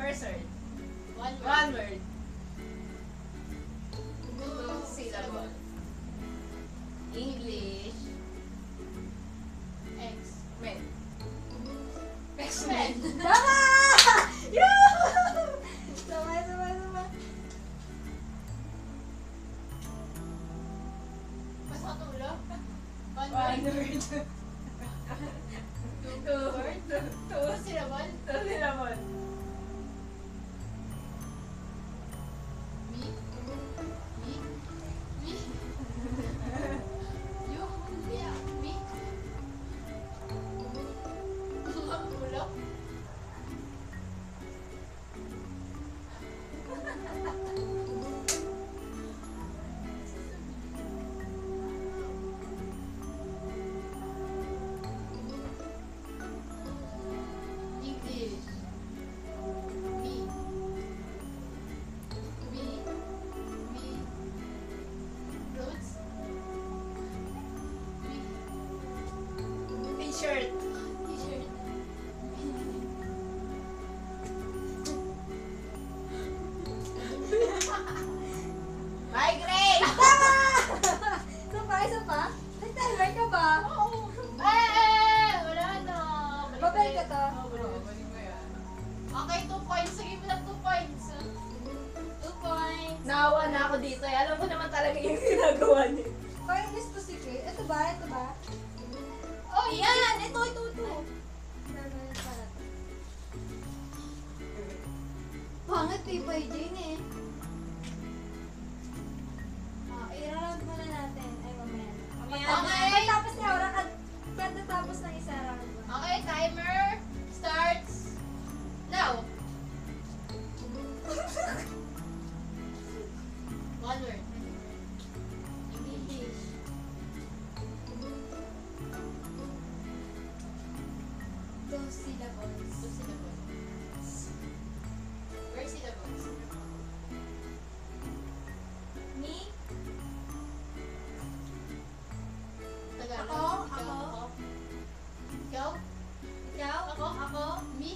First word. One word. One word. Two syllable. English. X. Men. X-Men. Tama! Yoo! Sabay. Mas matulog. One One word. word. Two word. Two syllable. Two syllable. Me. Me. Me. You. Yeah. Me. Tulog. English. Me. Me. Me. Clothes. Me. T-shirt. T-shirt. Migraine. Tama! Isa pa? May timer ka ba? Oo. Wala na. Babalik ka to. Balik mo yan. Okay, 2 points. Sige mo lang 2 points. 2 points. Naawa na ako dito. Alam ko naman talaga yung ginagawa niya. Parang gusto si Kay. Ito ba? Oh, Yan! Ito. Pangat eh, by Jane eh. I-round muna natin. Ay, mamaya. Okay. Tapos ni Aura, tapos ng isa round. Okay, timer starts now. One word. English. Two syllables. Two syllables. Where syllables? Me, Tagalog. Ako. Ikaw. ikaw, ako, Me.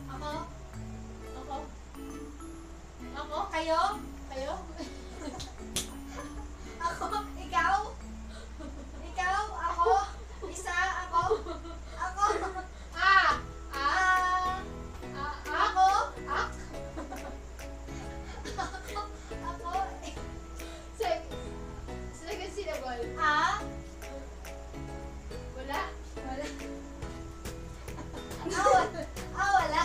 ako, Ako. Ako. kayo, Kayo. ako, ikaw, ako, isa, ako, Ah. ako, Ah. ako, Second syllable. Wala. wala. Wala.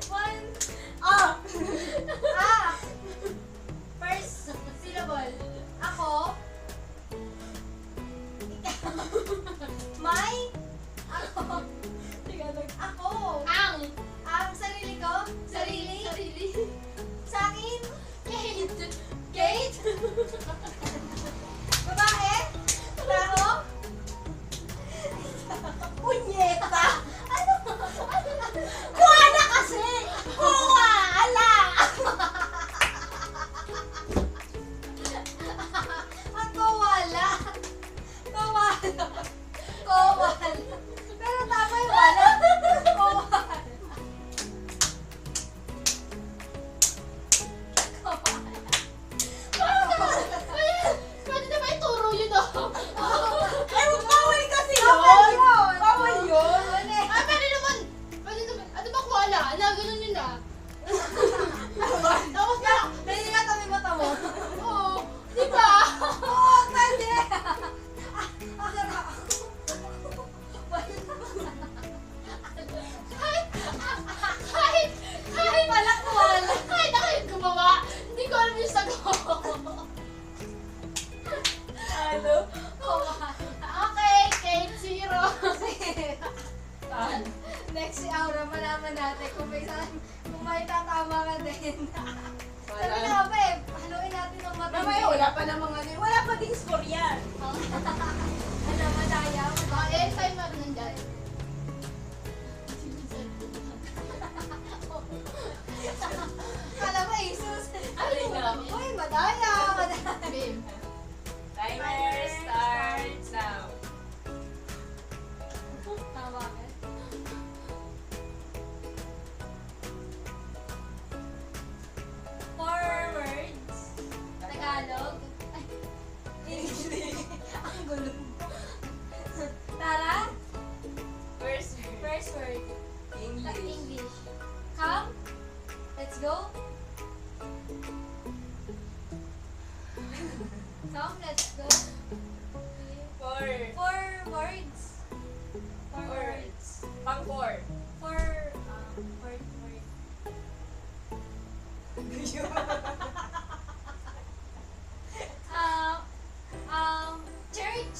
One. First syllable. Ako. Ikaw. May. Ako. Ako. Ang. Sarili ko. Sarili. Sarili. Sa akin. Kate. Kate. Babae. Tao. Punyeta. Ano? Kuha na kasi. Kuha. Ala. Ang kowala. Kowala. Pero tama yung wala. Kowala. Pwede na ba ituro yun oh? Ay, bawal kasi Bawal yun! yun. Bawal yun! Ah, pwede naman. Pwede naman. Ano ba kuwala? Ala, ganun yun ah. Tapos na. Pwede nga kami mata mo. Oo. Di ba? Oo, pwede. Kahit Wala kuwala. kahit ako yung gumawa, hindi ko alam yung sagot. Ano? Okay, Kate, 0. Next si Aura, malaman natin kung may tatama ka din. Sabi na nga ba eh, haluin natin ng mata. Mamaya, wala pa namang ano. Wala pa ding score yan. Ano, madaya. Okay, timer nandyan. Kala mo, Asus. Alin na? Uy, madaya. Babe. Timer. Song, let's go. Four. 4 words. 4 Four. words. Pang four. 4 word. Church.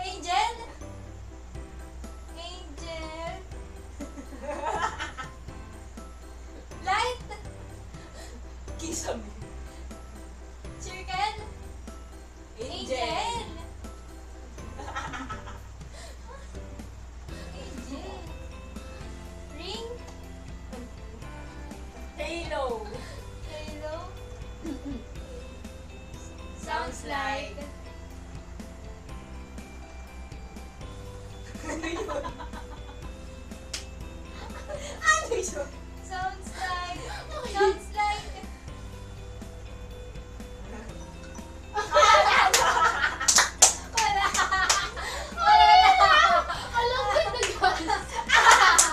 Angel. Angel. Light. Kisame. Circle. Angel. Angel. Ring. Halo. Halo. Sounds like. Ano yun? Sounds like. Sounds like. Wala. Alam ko na guys.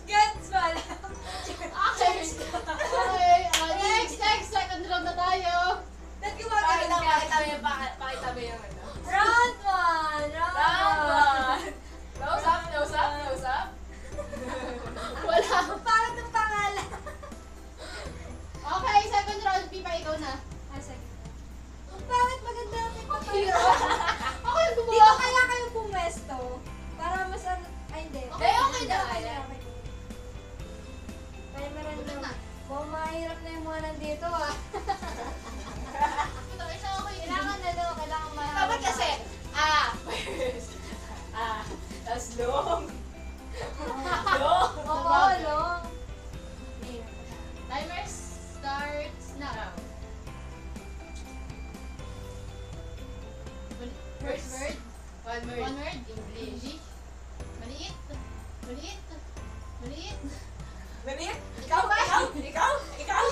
Gets wala. Okay, next, second round na tayo. Nagkiwagay Pakita, ka. pakita mo yung ano. Round 1. Round one. Nose up, nose up, nose up. Wala. Parang ng pangalan. Okay, second round, Pipa, ikaw na. Sige. Bakit maganda ang may papaya? Ako yung Dito gumawa. kaya kayo pumesto? Para mas ano... Ay, hindi. Okay, okay na. Kaya meron Ulit na. Mukhang mahirap na yung mga nandito ah. Ito, isa okay. Kailangan kailangan mahirap. Dapat kasi, first. Tapos long. Long. Oo, long. Timer starts now. First word. One word. One word. English. Maliit. Maliit. Maliit. Maliit? Ikaw ba? Ikaw? Ikaw? Ikaw?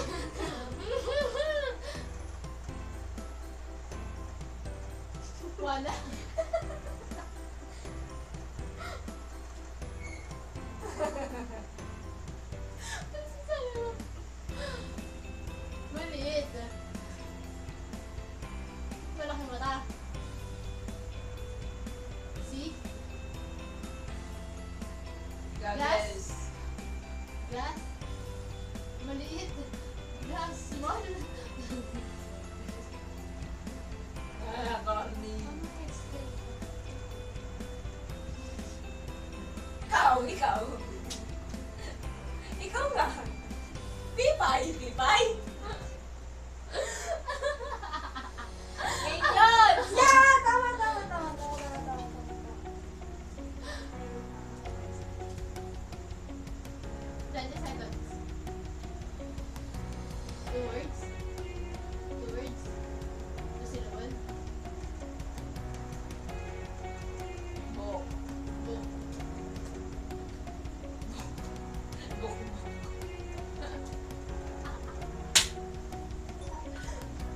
Wala. Maliit. Malaking mata. See? Goggles. Glass. Maliit. Glass. Small. Corny. Ano explain? Ikaw, ikaw. Ikaw nga. Pipay, pipay. Ayun! Yeah! Tama. 20 seconds. Two words. Two words. Two syllable. Book. Book. Book.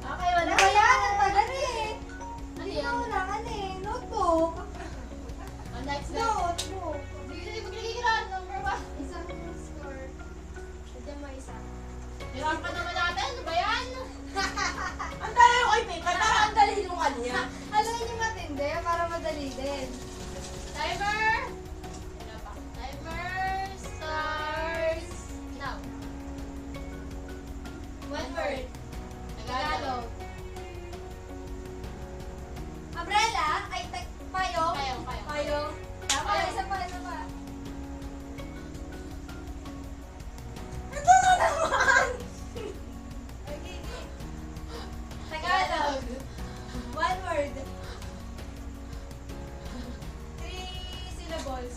Okay, wala. Ano ba yan? Ang tagal eh. Ano Hindi yan? mo kailangan eh. Notebook. Oh, next. Notebook. Sige, maglagay ka na. Number one. Isang score. Diyan mo isa. Hirap pa naman natin. Ano ba yan? Ang dali ko kay Pipay, parang ang dali nung kanya. Alam niyo matindi para madali din. Timer. Wala pa. Timer starts now. One word. Tagalog. Umbrella? Ay, payong? Payong, payong. Payong. Tama, Payong. isa pa, isa pa. Ito na naman! Okay. Tagalog. One word. 3 syllables.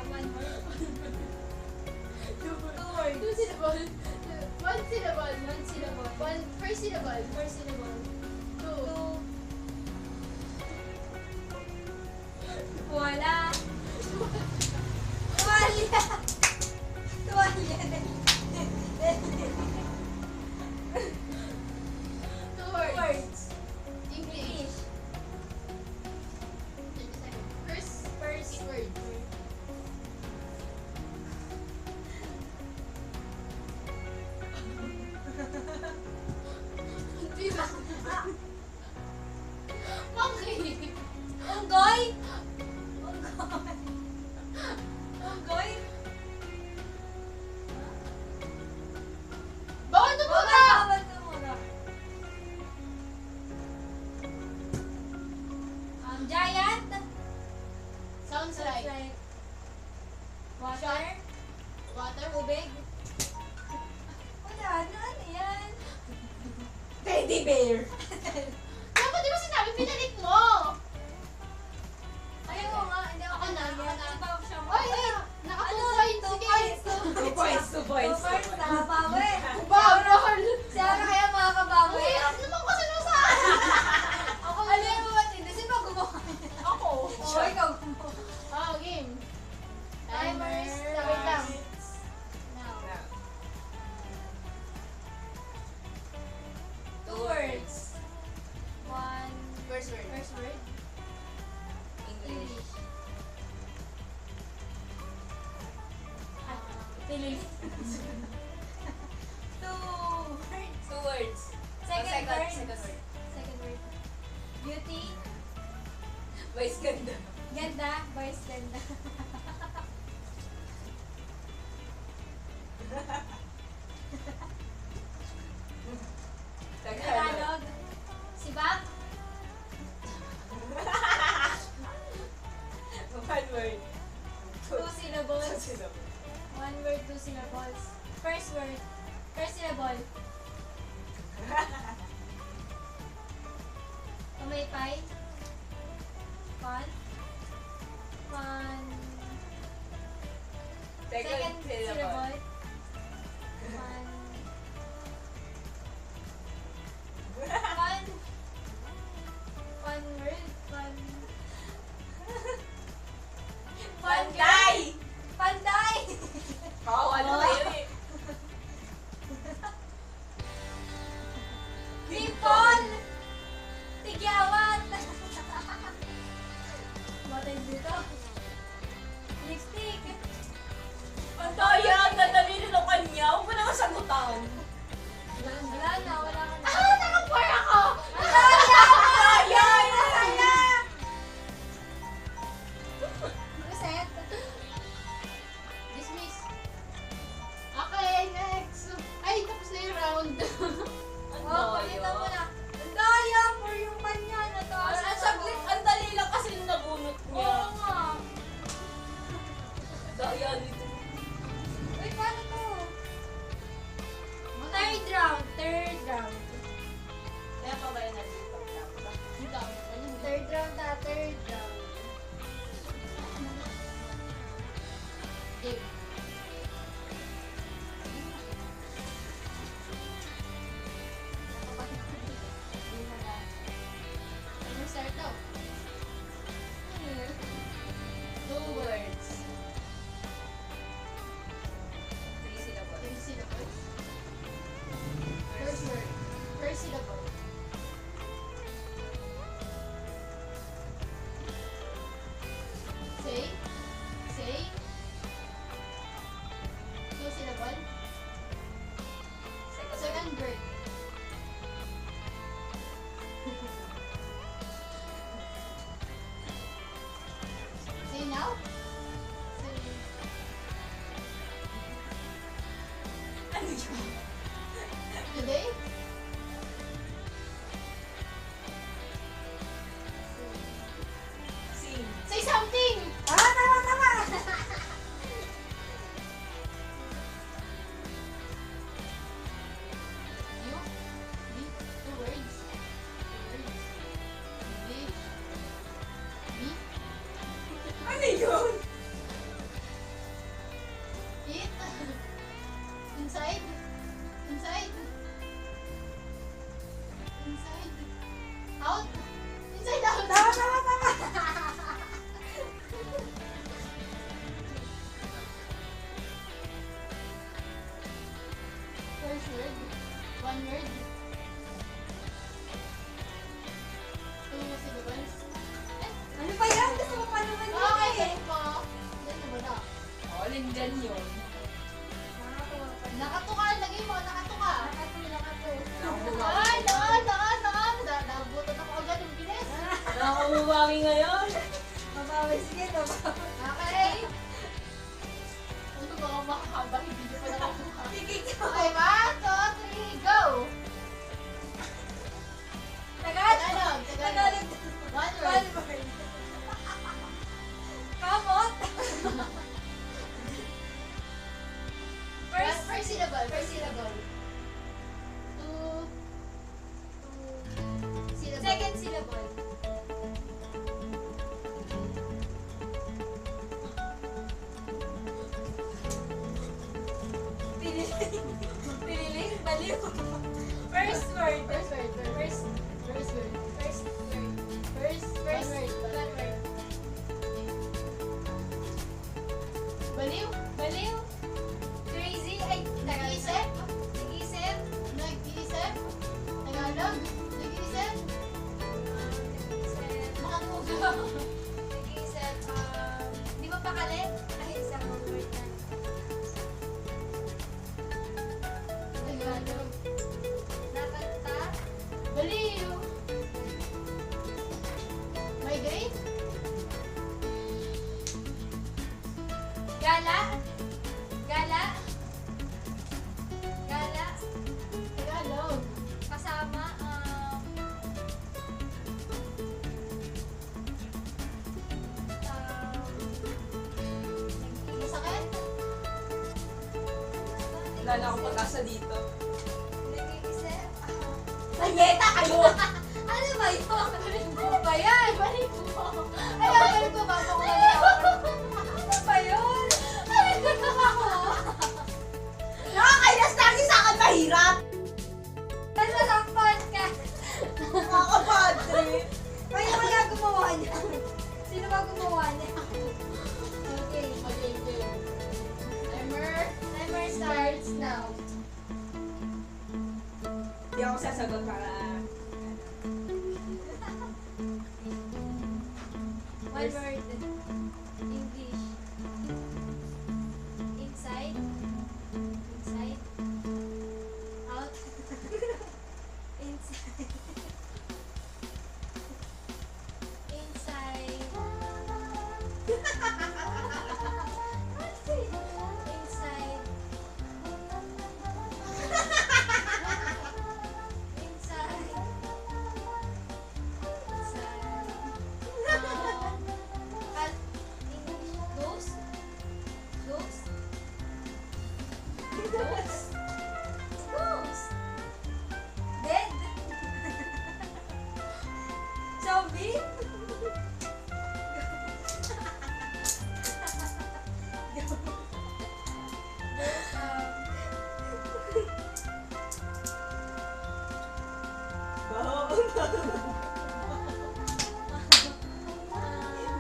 One word. Two words. Two syllable. One syllable. One syllable. One first syllable. First syllable. Two. Wala. Tuwalya. Tuwalya. Two words. Words. English. 30 seconds. First. First. 8 words. 1 Air. Dapat di ba sinabi, pinalik mo? Ayun ko nga, hindi ako Ako na, na. ako na. Ito siya. Oy, naka 2 points. Sige. 2 points, 2 points. First, nakabawi. Bawal. Si Ara kaya Ang makakabawi. hirap naman kasi nung sa Ako ano yung matindi? Sino ba gumawa? Ako. Oo, ikaw gumawa. Oh, game. Timers. Wait lang. Now. Now. 2 words. 1 First word. first word. English. English. Pilili. 2 words. 2 words. Second word. Second word. Second word. Beauty. Vice ganda. Ganda. Boys ganda. Tagalog. Sibak. 1 word. 2 syllables. 2 syllables. 1 word, 2 syllables. First word. First syllable. Umaypay. Fun. Fun. Second syllable. Fun. Fun. Fun word. Fun. Panday! Panday! Bawal na kayo eh. Dimple! Tigyawat! Batay dito. Lipstick! Ang daya, ang dadalhin ng kanya. Huwag mo na kasagutan. Wala na, wala ka na. Ah, naka-4 ako. Daya! Reset. Dismiss. Okay, next. Ay, tapos na yung round. Ang Oh, pakita mo na. Ang daya for yung kanya na to. Ang saglit, ang dali lang kasi nung nabunot niya. Oo nga. Daya nito. Wait, paano to? Third round. Third round. Kaya pa ba yun natin pagkakita? Ang dami pa yun. Third round na, third round. Game. Ano start daw? Ano yun? 2 words. 3 syllables. 3 syllables. First word. First syllable. Say. Say. 2 syllable. Second word. Say now. Say. Ano yun? Today. Sing. Say something. Ah, tama, tama! You. Be. 2 words. 2 words. Be. Be. Ano yun? Eat. Inside. Inside. Inside. Out. Inside out. Tama, tama, tama! First word. 1 word. 2 syllables. Ano pa yan? Gusto mo pa naman yun Okay, eh. ganun po. Yan na ba na? All in dyan yun. Nakakatuwa pa. Nakatuka. Lagay mo. Nakatuka. Nakatu. Ay, daan. Nabutan ako agad yung bilis. Nakakamubangi ngayon. Mabawi, sige, mabawi. Okay. Ano ba ang makakaba? Hindi nyo pa nakakuha. Sige, Okay, 1, 2, 3, go! Tagalog. Tagalog. Tagalog. 1 One word. word. Kamot. First syllable. First syllable. 2, 2, Baliw. First word. First word. First First word. word. First One word. one word. Baliw. Baliw. Crazy. Ay, Nag-iisip. Nag-iisip. Nag-iisip. Tagalog. Nag-iisip. Makamuga. Nag-iisip. Di ba pakali? Ay, isang word na. Tagalog. Nakanta. Baliw. Migraine. Gala. Gala. Gala. Tagalog. Kasama. Masakit. Wala na akong pag-asa dito. Nag-iisip. Nanyeta kayo! Ano ba yun? Ano ba yan? Baliw. Ay, ang ko ba? Ano ba yun? Nakakailas lagi sa akin mahirap! Ano lang podcast? Nakakapadre! Kaya wala gumawa niya. Sino ba gumawa niya? Okay. Okay, game. Timer starts now. Hindi ako sasagot para... One word. English. Inside. Inside. Out. Inside. Inside. Inside. Inside. Inside. At English. Ghost. Ghost. Ghost. Ghost. Dead. Zombie. Baho!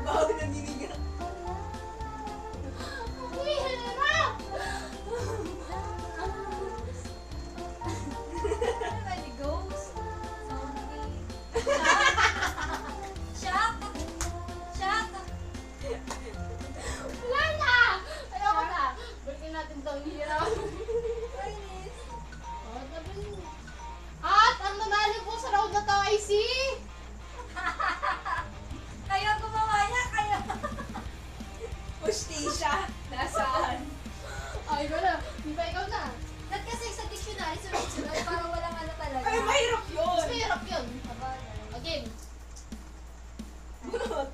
Baho na niniga. Hirap! Ano ba ni Ghost? Zombie. Shock. Shock. Wala na! Ayoko na. Balikin natin to. Ang hirap. Kainis. Oh, nabi. At ang nanalo po sa round na to ay si... Kayo gumawa niya, kayo. Justisya! Nasaan? Ay, wala. Di ba ikaw na? Ba't kasi sa dictionary sunod-sunod parang walang ano talaga. Ay, mahirap yun! Mas mahirap yun. Sabagay. Okay. Bunot!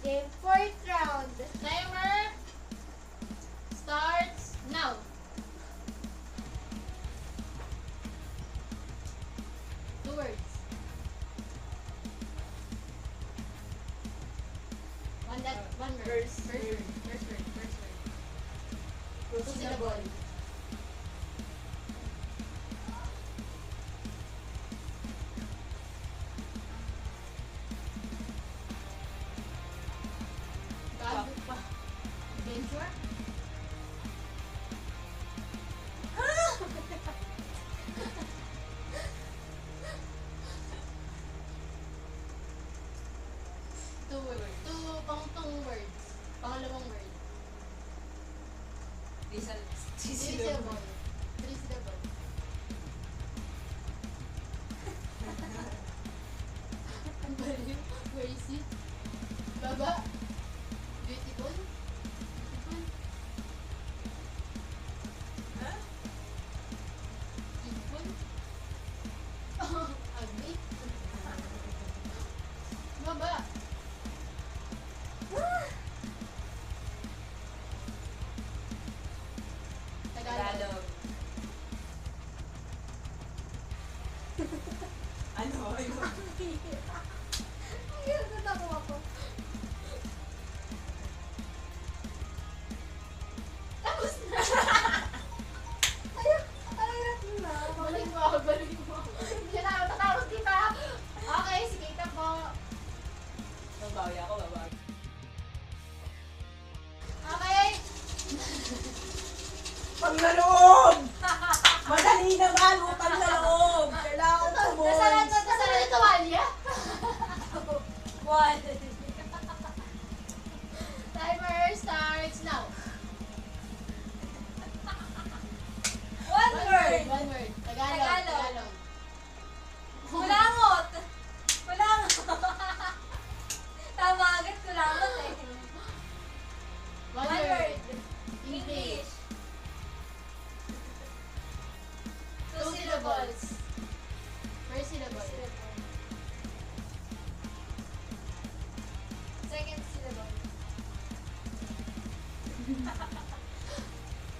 Game fourth round. Timer starts now. Two words. One word. First word. First word. Two Gusto na syllable. Gago pa. Adventure? Two words. Pang-tong words. Pangalawang word. Three syllable. Three syllable. Ang baliw. Where is it? Baba. Beautiful. Beautiful. Ha? Beautiful. Ugly. Baba. Tagalog. Tagalog. Ano? Ayun. Ay, natawa ako. Tapos na. Ay, ang hirap mo na. Utang na loob! Madali naman, utang na loob! Kailangan ko Nasalan points! mo, nasalan ito, Walya. 1. Timer starts now. One word. One word. Tagalog. Tagalog. Tagalog. Kulangot. Kulangot. Tama agad, kulangot eh. One One word. word. English. Two syllables. First syllable. Second syllable.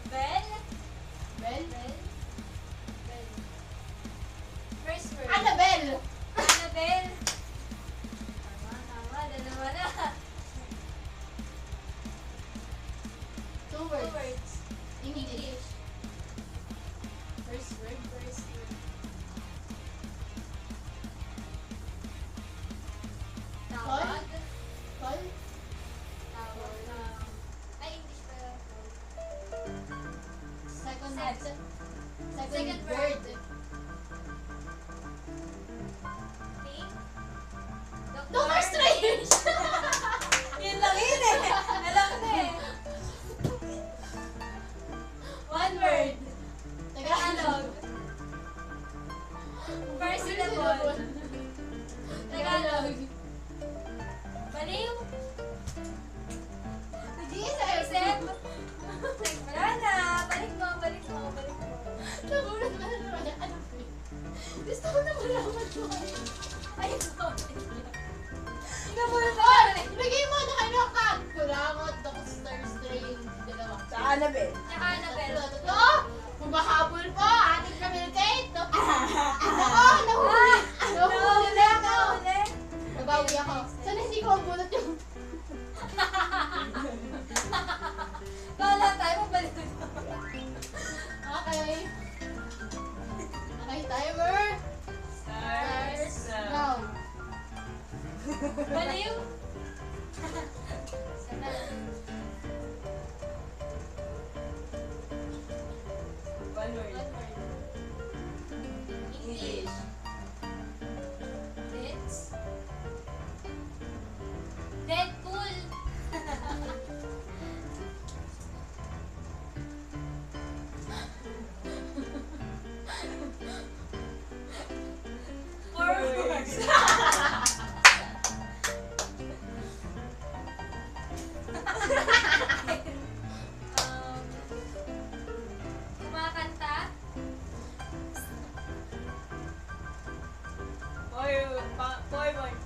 Bell. Bell. Bell. Bell. First word. Annabelle. Annabelle. Tama, dalawa na. Two Two words. words. English. First word. First word. Tawag. Call. Tawag. Ay, English pala. Second. Second. Second word. word. Name. Doctor Strange. Yun lang yun eh. Alam ko na eh. One word. Tagalog. First syllable. Tagalog. Baliw. Isip. Wala na. Balik mo, balik mo, balik mo. Nagulat ba na naman yung ano ko eh. Gusto ko na malaman ko. Ay, sorry. Namulat ako Hoy! eh. Ibigay mo na kayo ka! Kulangot, Doctor Strange. Dalawa. Sa Annabelle. Tsaka Annabelle. Totoo? Mabahabol po, ating Camille Kate. Nako, nahuli. Nahuli na ako. Nahuli. Nabawi ako. Sana hindi ko ang bulot yung... Wala tayo, mabalik na. Okay. Okay, timer. Stars. Now. Baliw. Sana. One word. One word. English. Let's. Deadpool. Four words. Kumakanta. Four word.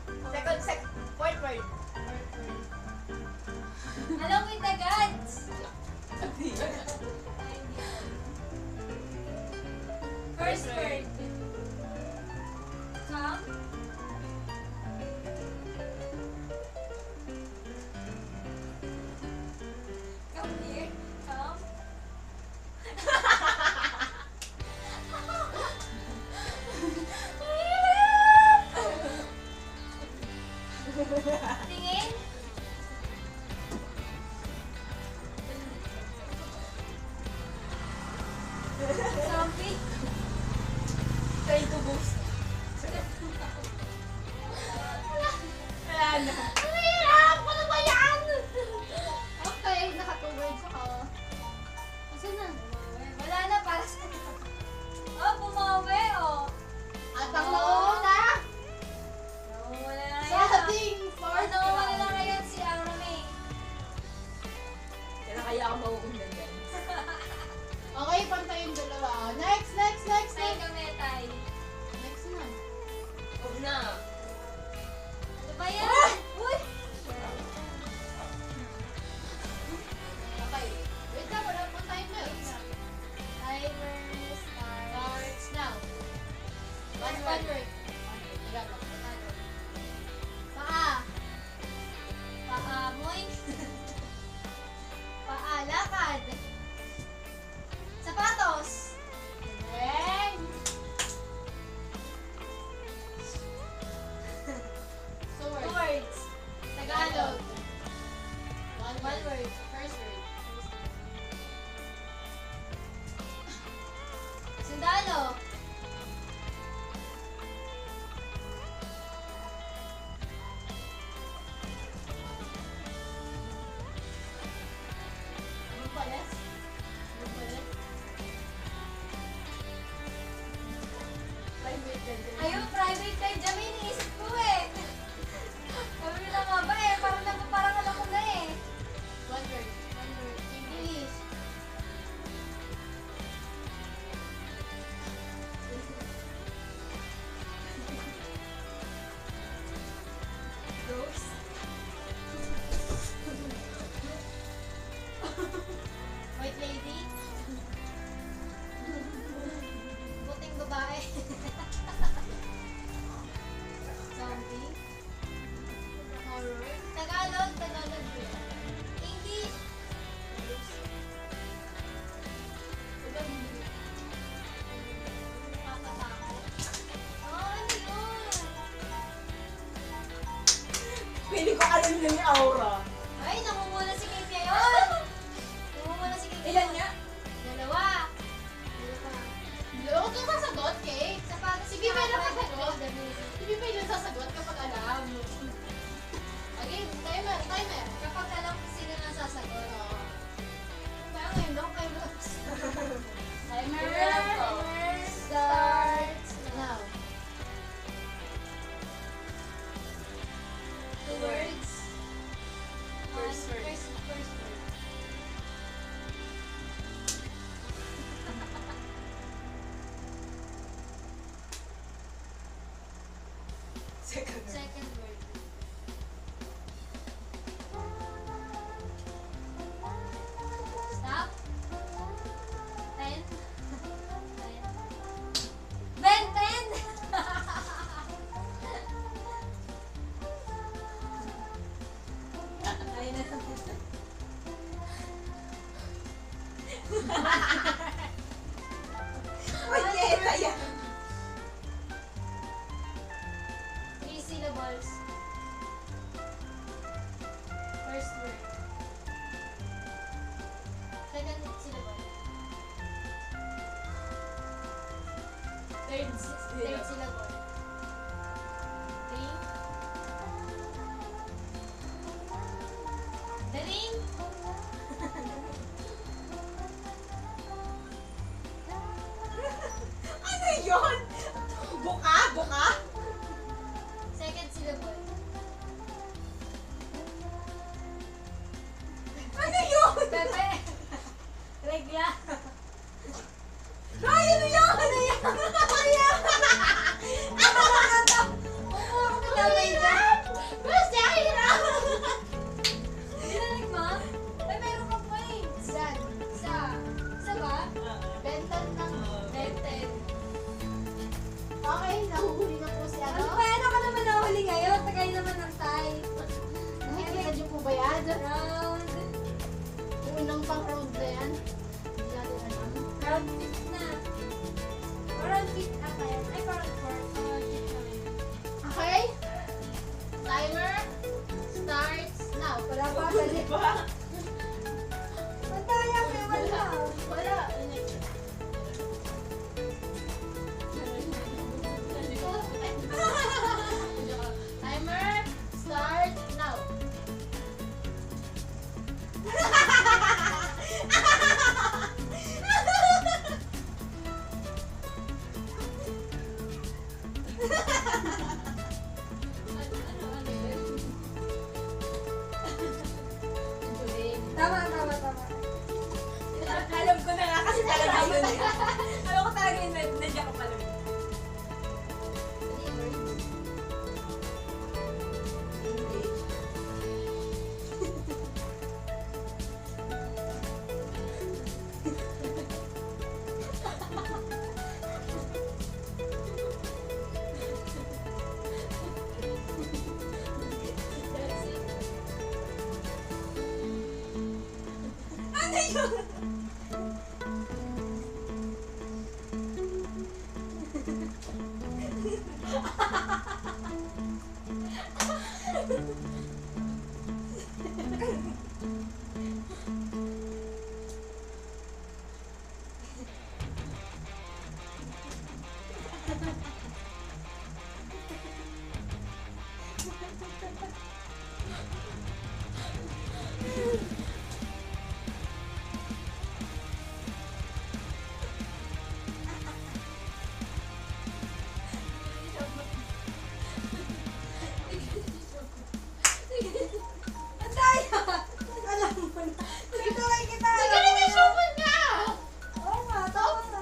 Fourth word. Along with the gods. First word. Come. Come here. Come. Tingin. Zombie. Try to boost. Wala na. Ang hirap! Ano ba yan? Okay, naka 2 words ako. Asan na? Wala na para sa... Oh, bumawi, oh. At ang nauna Wala na sa ngayon. ating fourth Ano, wala na round. ngayon si Arme. Kaya kaya ako mauundan yan. Okay, pantay yung dalawa. Next, next, next, Tay next. kami, tay. Next na. Huwag na. Ano ba yan? Uy! Okay. Wait lang, wala pang timer. Timer Starts now. One One word. word. Tagalog. Paa. Paamoy. Paalakad. aura. Ay, namumuna si Kate ngayon. Namumuna si Kate. Ilan nga? Dalawa. Dalawa. Huwag kang sasagot, Kate. Sapatos Sige, na may ako, nakasagot. damit. Hindi pa yun sasagot kapag alam. Okay, timer, timer. Kapag alam ko sino nang sasagot. Kaya ngayon daw kayo boss. Timer. Timer starts now. 2 words. First word. First word. Second word. Second word. Stop. 10. 10. Ben 10! Ay, na. Punyeta yan. 3 syllables. First word. Second syllable. Third syllable. 3. Daling. Ano yun? Buka? Buka? Second syllable. Ano yun? Pepe. Regla. Ay, ano yun? Ano yun? Ano yun? Oo, ako pinabay dyan. Basta, hirap. Dinalig mo? Ay, meron ka pa eh. Saan? Isa ba? Bentan ng... Benten. Okay, nahuhuli na po si Ano ano. ba? Ano ka naman nahuli ngayon? Tagay naman ng tie. Nakikita niyo po ba yan? Round. Unang pang round na yan. Hindi natin alam. Round 5 na. O round 5 ata yan. Ay, parang 4. Round 5 na yun. Okay? Timer starts now. Wala pa. Dali. Ba? Mataya ka. Wala. Wala. Timer start now. Tama. Alam ko na nga kasi talaga yun. Alam ko talaga yun. Nandiyan ka pala. Ano yun? Ang daya! Alam mo na. Dito kay kita. Nag-relasyon ka! Oo nga, tama na.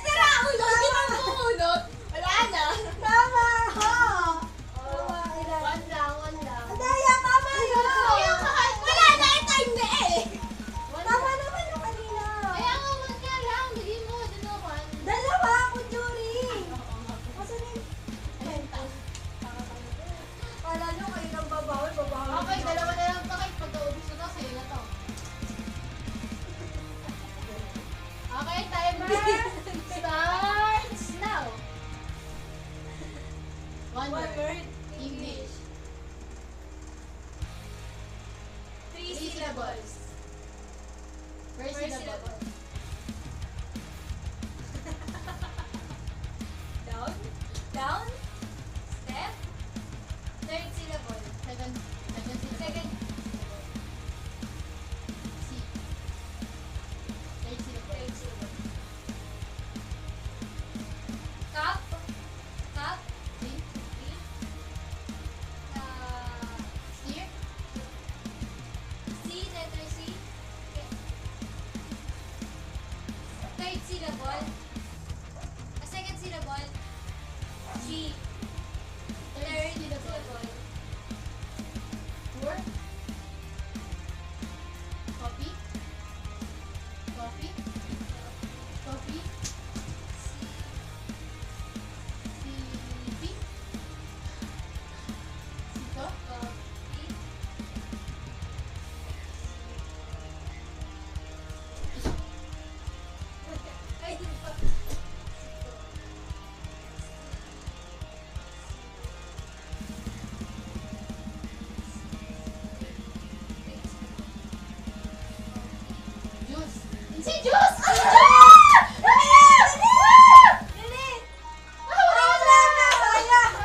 Sira ulo! Ginamulot! Wala na! Tama! Tama, ilan? One lang. Ang daya, tama yun! Wala na! I-time na eh! Tama naman yung kanina. Kaya nga, one nga lang. Bigay mo, dalawan. Dalawa ako, Jury. Masa na yung... Wala nyo kayo ng babawi. Okay, dalawa na lang to. Kahit pagkaubos na to, sa'yo na to. Okay, timer starts now. One word. word. English. First syllable. syllable. Down. Down. Step. Third syllable. Second syllable. Second. C. Third syllable. Third syllable. Cup. Cup. C. Three. Steer. C. Letter C. Okay. Third syllable. Second syllable. G. Third syllable. Pour. Coffee. Coffee. Coffee. Sipi. Sito. Coffee. Ay, di ba? Juice. Si juice! Dali! Wala na! Sayang!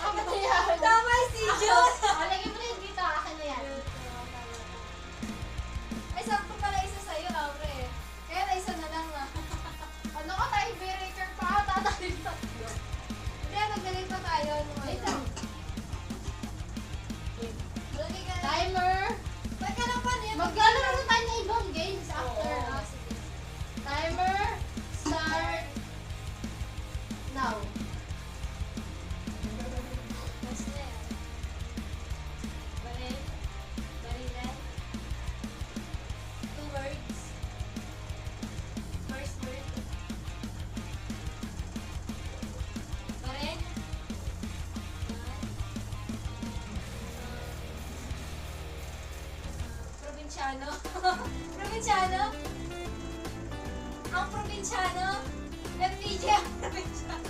Ano yan? Tama si Diyos! O, lagyan mo na yung dito. Akin na yan. Ay, sakto pala isa sa'yo, Aure. Kaya na isa na lang ah. Ano ka tayo? Breaker pa ata tayo tatlo. Hindi, magdalay pa tayo. Wait lang. Lagi ka na. Timer. Ba't ka lang pa niya? Maglalaro na tayo ng ibang games after. Ah, sige. Timer. Start. Now. Mas na yan. Baril. Barilan. 2 words. First word. Baril. Probinsyano. Probinsyano. Ang probinsyano. MPJ ang probinsyano.